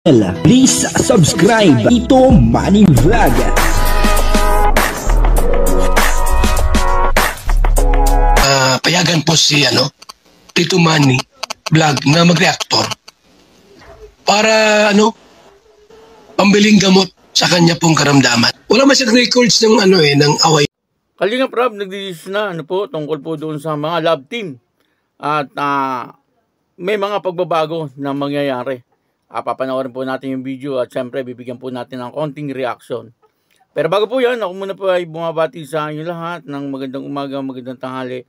Please subscribe Tito Manny Vlog. Payagan po si Tito Manny Vlog na mag-reactor para pambiling gamot sa kanya pong karamdaman. Wala masyadong records ng ng away. Kalingap Rob, nagdidis na tungkol po doon sa mga love team at may mga pagbabago na mangyayari. Papanoorin po natin yung video at syempre bibigyan po natin ng konting reaction. Pero bago po yan, ako muna po ay bumabati sa inyo lahat ng magandang umaga, magandang tanghali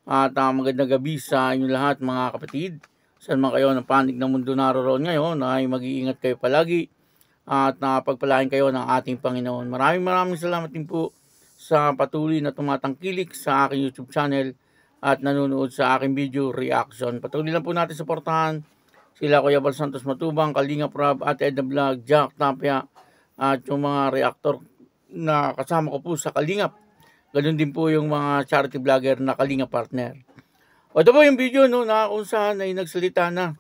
at magandang gabi sa inyo lahat mga kapatid. Saan man kayo ng panig ng mundo naroon ngayon ay mag-iingat kayo palagi at pagpalain kayo ng ating Panginoon. Maraming salamat din po sa patuloy na tumatangkilik sa aking YouTube channel at nanonood sa aking video reaction. Patuloy lang po natin suportahan sila Kuya Bal Santos Matubang, Kalingap Rob, Ate Edna Vlog, Jack Tapia at yung mga reactor na kasama ko po sa Kalingap. Ganun din po yung mga charity vlogger na Kalingap partner. Ito po yung video na kung saan ay nagsalita na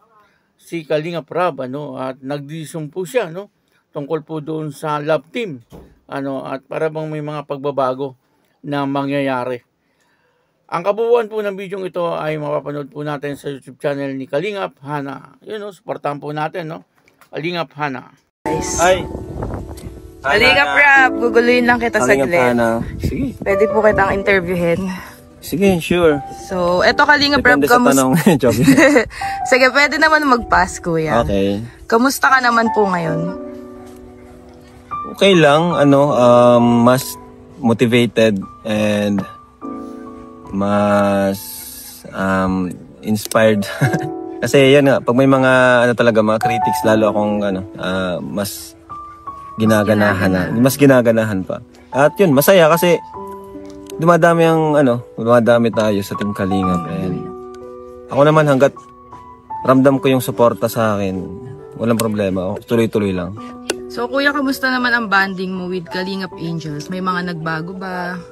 si Kalingap Rob at nagdisum po siya tungkol po doon sa love team at para bang may mga pagbabago na mangyayari. Ang kabuuan po ng video ito ay mapapanood po natin sa YouTube channel ni Kalingap Hana. Suportahan po natin, Kalingap Hana. Ay! Kalingap Rob, guguluhin lang kita saglit. Hana. Sige. Pwede po kitang interviewin. Sige, sure. So, eto Kalingap Rob, depende sa tanong. Sige, pwede naman mag-pass, kuya. Okay. Kamusta ka naman po ngayon? Okay lang, mas motivated and mas inspired. Kasi yan nga, pag may mga talaga mga critics, lalo akong mas ginaganahan mas ginaganahan pa. At yun, masaya kasi dumadami tayo sa Team Kalingap and ako naman hanggat ramdam ko yung suporta sa akin, walang problema, tuloy-tuloy lang. So kuya, kamusta naman ang banding mo with Kalingap Angels? May mga nagbago ba?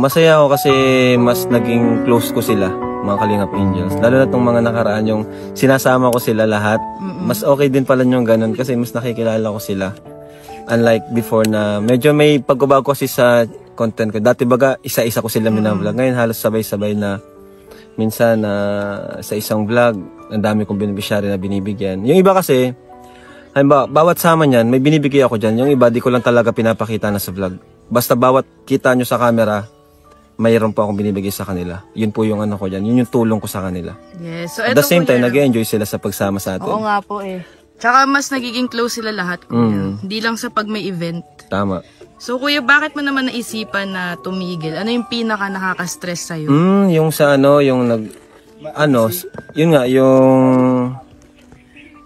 Masaya ako kasi mas naging close ko sila, mga Kalingap Angels. Lalo na itong mga nakaraan, yung sinasama ko sila lahat. Mas okay din pala yung ganun kasi mas nakikilala ko sila. Unlike before na medyo may pagbabago kasi sa content ko. Dati baga, isa-isa ko sila minablog. Ngayon halos sabay-sabay na minsan sa isang vlog, ang dami kong beneficiary na binibigyan. Yung iba kasi, bawat sama niyan, may binibigay ako dyan. Yung iba, di ko lang talaga pinapakita na sa vlog. Basta bawat kita nyo sa camera, mayroon po akong binibigay sa kanila. Yun po yung ko dyan. Yun yung tulong ko sa kanila. Yes. So, at the same time, nag-enjoy sila sa pagsama sa atin. Oo nga po eh. Tsaka mas nagiging close sila lahat, kuya. Hindi lang sa pag may event. Tama. So kuya, bakit mo naman naisipan na tumigil? Ano yung pinaka nakaka-stress sa'yo? Yung sa yung yun nga, yung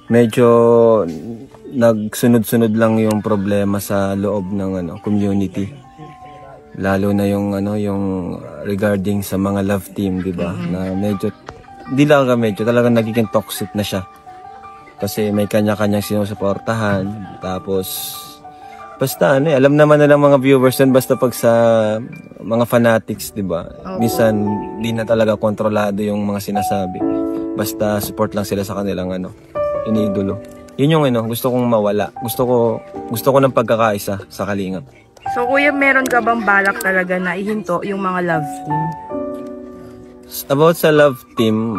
medyo nagsunod-sunod lang yung problema sa loob ng community. Lalo na yung regarding sa mga love team, 'di ba? Na medyo talagang nagiging toxic na siya. Kasi may kanya-kanyang sinusuportahan, tapos basta alam naman na ng mga viewers yun, basta pag sa mga fanatics, 'di ba? Minsan di na talaga kontrolado yung mga sinasabi. Basta support lang sila sa kanilang iniidolo. Yun yung gusto kong mawala. Gusto ko ng pagkakaisa sa Kalingap. So kuya, meron ka bang balak talaga na ihinto yung mga love team? About sa love team,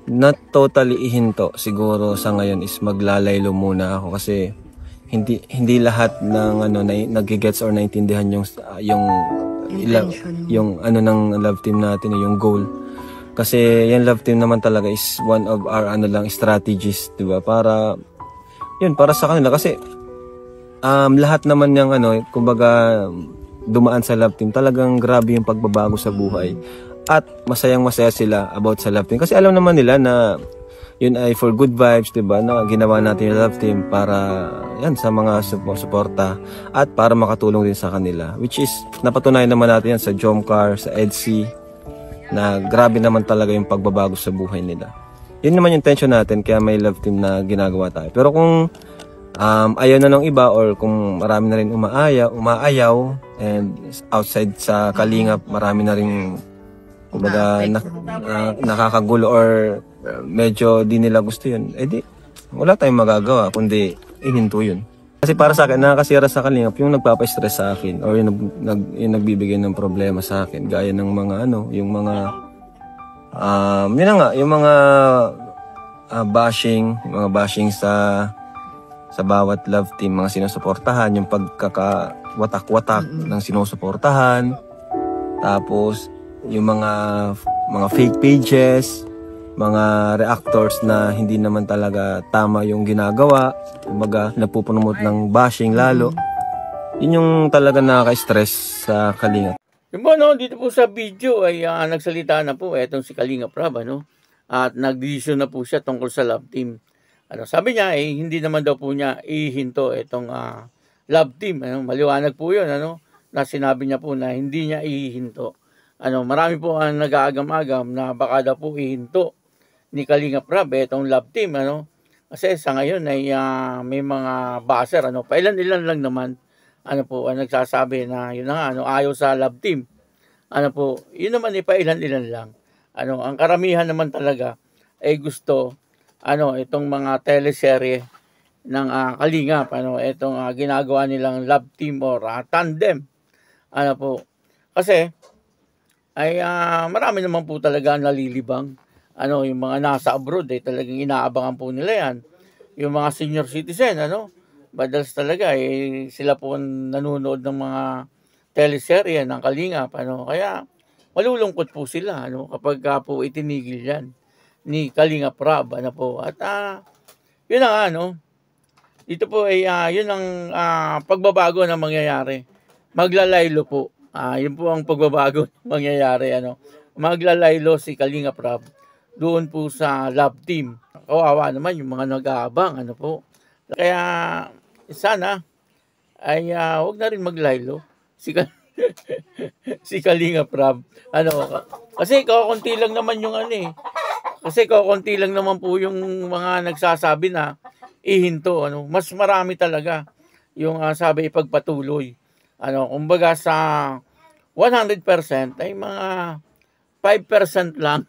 not totally ihinto. Siguro sa ngayon is maglalaylo muna ako kasi hindi lahat ng nagigets or naintindihan yung ng love team natin, yung goal. Kasi yung love team naman talaga is one of our strategies, 'di ba? Para sa kanila kasi lahat naman yung kumbaga dumaan sa love team, talagang grabe yung pagbabago sa buhay. At masayang-masaya sila about sa love team kasi alam naman nila na yun ay for good vibes, 'di ba? Na ginawa natin yung love team para sa mga suporta at para makatulong din sa kanila. Which is napatunayan naman natin yan sa Jomcar, sa EDC, na grabe naman talaga yung pagbabago sa buhay nila. Yun naman yung intention natin, kaya may love team na ginagawa tayo. Pero kung ayaw na ng iba or kung marami na rin umaayaw and outside sa Kalingap, marami na rin kumbaga nakakagulo or medyo di nila gusto yun, edi wala tayong magagawa kundi ihinto yun. Kasi para sa akin, nakakasira sa Kalingap yung nagpapa-stress sa akin or yung nagbibigay ng problema sa akin. Gaya ng mga yung mga, yun na nga, yung mga bashing sa bawat love team, mga sinusuportahan, yung pagkakawatak-watak ng sinusuportahan. Tapos, yung mga fake pages, mga reactors na hindi naman talaga tama yung ginagawa, kumbaga napupunumot ng bashing lalo. Yun yung talaga nakaka-stress sa Kalingap. Yung po, no, dito po sa video ay nagsalita na po etong si Kalingap Rab, at nag-decision na po siya tungkol sa love team. Sabi niya, hindi naman daw po niya ihinto itong love team. Maliwanag po yun, na sinabi niya po na hindi niya ihinto. Marami po ang nag-aagam-agam na baka daw po ihinto ni Kalingap Rab itong love team, kasi sa ngayon ay may mga baser, pailan-ilan lang naman ang nagsasabi na yun na nga, ayaw sa love team, yun naman pailan-ilan lang. Ang karamihan naman talaga ay gusto itong mga teleserye ng Kalingap, itong ginagawa nilang love team or tandem, kasi ay marami naman po talaga nalilibang. Yung mga nasa abroad talagang inaabangan po nila yan. Yung mga senior citizen, madalas talaga sila po nanonood ng mga teleserye ng Kalingap, kaya malulungkot po sila kapag po itinigil yan ni Kalingap Rab, at yun na nga, dito po yun ang pagbabago na mangyayari. Maglalaylo po. Yun po ang pagbabago mangyayari, maglalaylo si Kalingap Rab doon po sa love team. Kawawa naman yung mga nag-aabang, Kaya sana ay wag na rin maglaylo si si Kalingap Rab. Kasi kakunti lang naman yung Kasi kakunti lang naman po yung mga nagsasabi na ihinto, Mas marami talaga yung sabi ipagpatuloy. Kumbaga sa 100% ay mga 5% lang.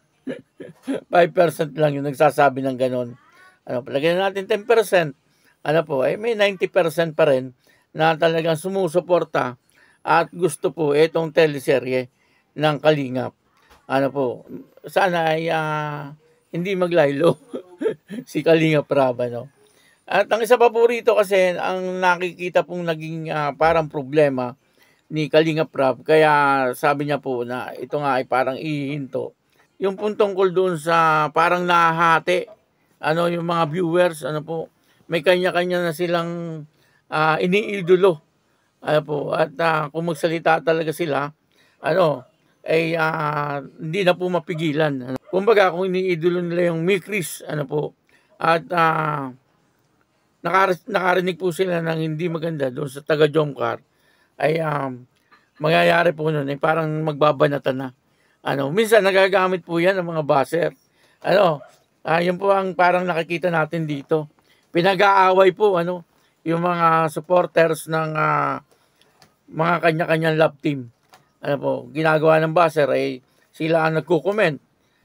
5% lang yung nagsasabi ng ganon. Palagyan natin 10%. Ay may 90% pa rin na talagang sumusuporta at gusto po itong teleserye ng Kalingap. Sana ay hindi maglaylo si Kalingap Rab, At ang isa pa po rito kasi ang nakikita pong naging parang problema ni Kalingap Rab, kaya sabi niya po na ito nga ay parang ihinto. Yung pong tungkol doon sa parang nahahati, yung mga viewers, may kanya-kanya na silang iniidolo. At kung magsalita talaga sila, hindi na po mapigilan. Kumbaga kung iniidolo nila yung Mikris, at nakarinig po sila ng hindi maganda doon sa taga Jomcar, ay mangyayari po nun ay parang magbabanatan na. Minsan nagagamit po yan ng mga baser. Yun po ang parang nakikita natin dito. Pinag-aaway po yung mga supporters ng mga kanya-kanyang love team. Ginagawa ng baser ay sila ang nagko-comment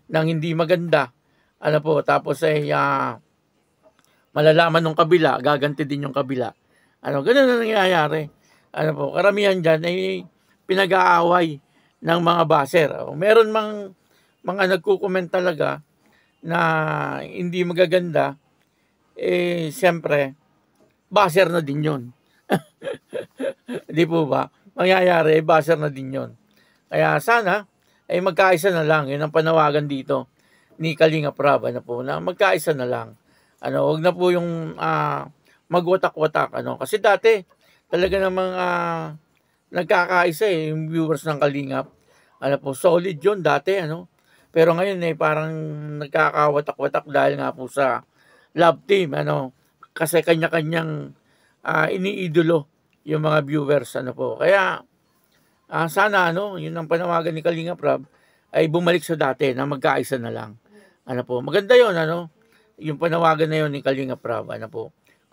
ng hindi maganda. Tapos ay malalaman ng kabila, gaganti din yung kabila. Ganun na nangyayari. Karamihan dyan ay pinag-aaway ng mga baser. Meron mga nagko-comment talaga na hindi magaganda, siyempre, baser na din yun. Di po ba? Mangyayari, baser na din yun. Kaya sana, ay magkaisa na lang. Yun ang panawagan dito ni Kalingap Rab, na magkaisa na lang. Huwag na po yung magwatak-watak. Kasi dati, talaga namang nagkakaisa yung viewers ng Kalingap. Solid yun dati, Pero ngayon parang nagkakawatak-watak dahil nga po sa love team, Kasi kanya-kanyang iniidolo yung mga viewers, Kaya sana, yun ang panawagan ni Kalingap Rab, ay bumalik sa dati na magkaisa na lang. Maganda yun, yung panawagan na yun ni Kalingap Rab,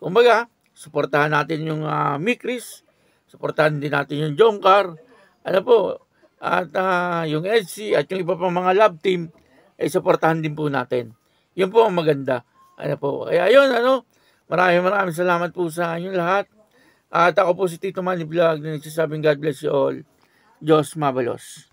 Kumbaga, suportahan natin yung Mikris, suportahan din natin yung Jomcar, at yung EDSI at yung iba pang mga love team, ay suportahan din po natin. Yun po ang maganda. Ano po. Kaya yun, ano, maraming salamat po sa inyo lahat. At ako po si Tito Manny Vlog na nagsasabing God bless you all. Diyos mabalos.